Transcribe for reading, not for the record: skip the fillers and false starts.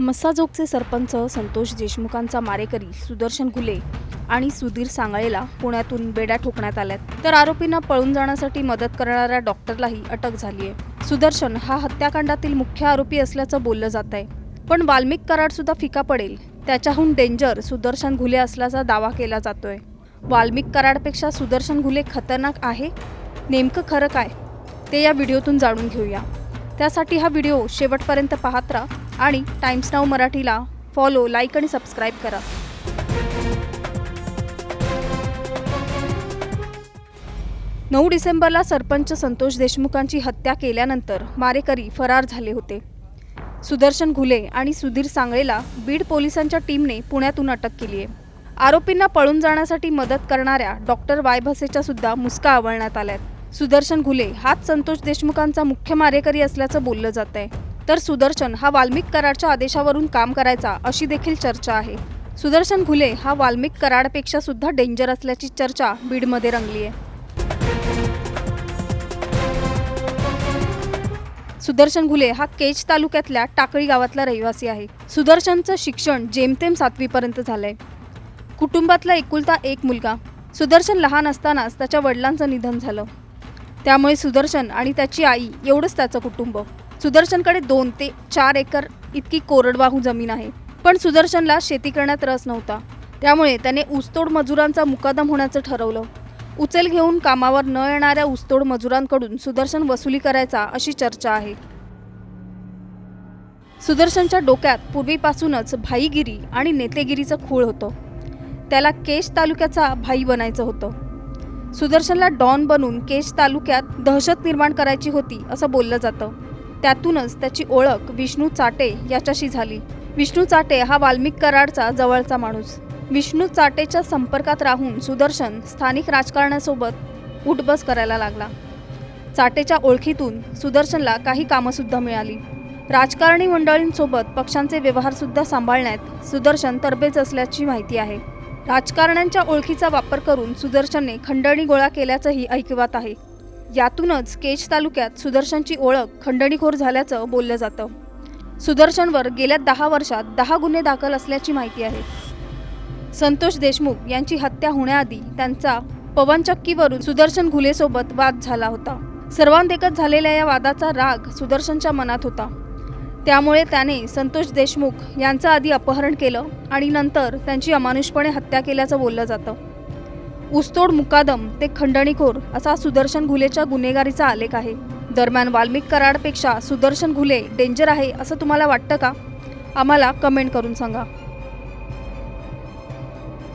मस्साजोगचे सरपंच संतोष देशमुखांचा मारेकरी सुदर्शन घुले आणि सुधीर सांगळेला पुण्यातून बेड्या ठोकण्यात आल्यात। तर आरोपींना पळून जाण्यासाठी मदत करणाऱ्या डॉक्टरलाही अटक झाली आहे। सुदर्शन हा हत्याकांडातील मुख्य आरोपी असल्याचं बोललं जात आहे, पण वाल्मिक कराड सुद्धा फिका पडेल त्याच्याहून डेंजर सुदर्शन घुले असल्याचा दावा केला जातोय। वाल्मिक कराडपेक्षा सुदर्शन घुले खतरनाक आहे, नेमकं खरं काय ते या व्हिडिओतून जाणून घेऊया। त्यासाठी हा व्हिडिओ शेवटपर्यंत पाहत राहा आणि टाइम्स नाऊ मराठीला फॉलो, लाईक आणि सबस्क्राईब करा। 9 डिसेंबरला सरपंच संतोष देशमुखांची हत्या केल्यानंतर मारेकरी फरार झाले होते। सुदर्शन घुले आणि सुधीर सांगळेला बीड पोलिसांच्या टीमने पुण्यातून अटक केली आहे। आरोपींना पळून जाण्यासाठी मदत करणाऱ्या डॉक्टर वाय भसेच्या सुद्धा मुसका आवळण्यात आल्यात। सुदर्शन घुले हाच संतोष देशमुखांचा मुख्य मारेकरी असल्याचं बोललं जात आहे, तर सुदर्शन हा वाल्मिक कराडच्या आदेशावरून काम करायचा अशी देखील चर्चा आहे। सुदर्शन घुले हा वाल्मिक कराडपेक्षा सुद्धा डेंजर असल्याची चर्चा बीडमध्ये रंगली आहे। सुदर्शन घुले हा केज तालुक्यातल्या टाकळी गावातला रहिवासी आहे। सुदर्शनचं शिक्षण जेमतेम 7वी पर्यंत झालंय। कुटुंबातला एकुलता एक मुलगा। सुदर्शन लहान असतानाच त्याच्या वडिलांचं निधन झालं, त्यामुळे सुदर्शन आणि त्याची आई एवढंच त्याचं कुटुंब। सुदर्शनकडे 2 ते 4 एकर इतकी कोरडवाहू जमीन आहे, पण सुदर्शनला शेती करण्यात रस नव्हता, त्यामुळे त्याने ऊसतोड मजुरांचा मुकादम होण्याचं ठरवलं। उचल घेऊन कामावर न येणाऱ्या ऊसतोड मजुरांकडून सुदर्शन वसुली करायचा अशी चर्चा आहे। सुदर्शनच्या डोक्यात पूर्वीपासूनच भाईगिरी आणि नेतेगिरीचं खूळ होतं। त्याला केज तालुक्याचा भाई बनायचं होतं। सुदर्शनला डॉन बनून केज तालुक्यात दहशत निर्माण करायची होती असं बोललं जातं। त्यातूनच त्याची ओळख विष्णू चाटे याच्याशी झाली। विष्णू चाटे हा वाल्मिक कराडचा जवळचा माणूस। विष्णू चाटेच्या संपर्कात राहून सुदर्शन स्थानिक राजकारणासोबत उठबस करायला लागला। चाटेच्या ओळखीतून सुदर्शनला काही कामंसुद्धा मिळाली। राजकारणी मंडळींसोबत पक्षांचे व्यवहारसुद्धा सांभाळण्यात सुदर्शन तरबेज असल्याची माहिती आहे। राजकारण्यांच्या ओळखीचा वापर करून सुदर्शनने खंडणी गोळा केल्याचंही ऐकिवात आहे। यातूनच केज तालुक्यात सुदर्शनची ओळख खंडणीखोर झाल्याचं बोललं जातं। सुदर्शनवर गेल्या 10 वर्षात 10 गुन्हे दाखल असल्याची माहिती आहे। संतोष देशमुख यांची हत्या होण्याआधी त्यांचा पवनचक्कीवरून सुदर्शन घुलेसोबत वाद झाला होता। सर्वांदेखत झालेल्या या वादाचा राग सुदर्शनच्या मनात होता, त्यामुळे त्याने संतोष देशमुख यांचं आधी अपहरण केलं आणि नंतर त्यांची अमानुषपणे हत्या केल्याचं बोललं जातं। ऊसतोड मुकादम ते खंडणीखोर असा सुदर्शन घुलेच्या गुन्हेगारीचा आलेख आहे। दरम्यान वाल्मिक कराडपेक्षा सुदर्शन घुले डेंजर आहे असं तुम्हाला वाटतं का? आम्हाला कमेंट करून सांगा।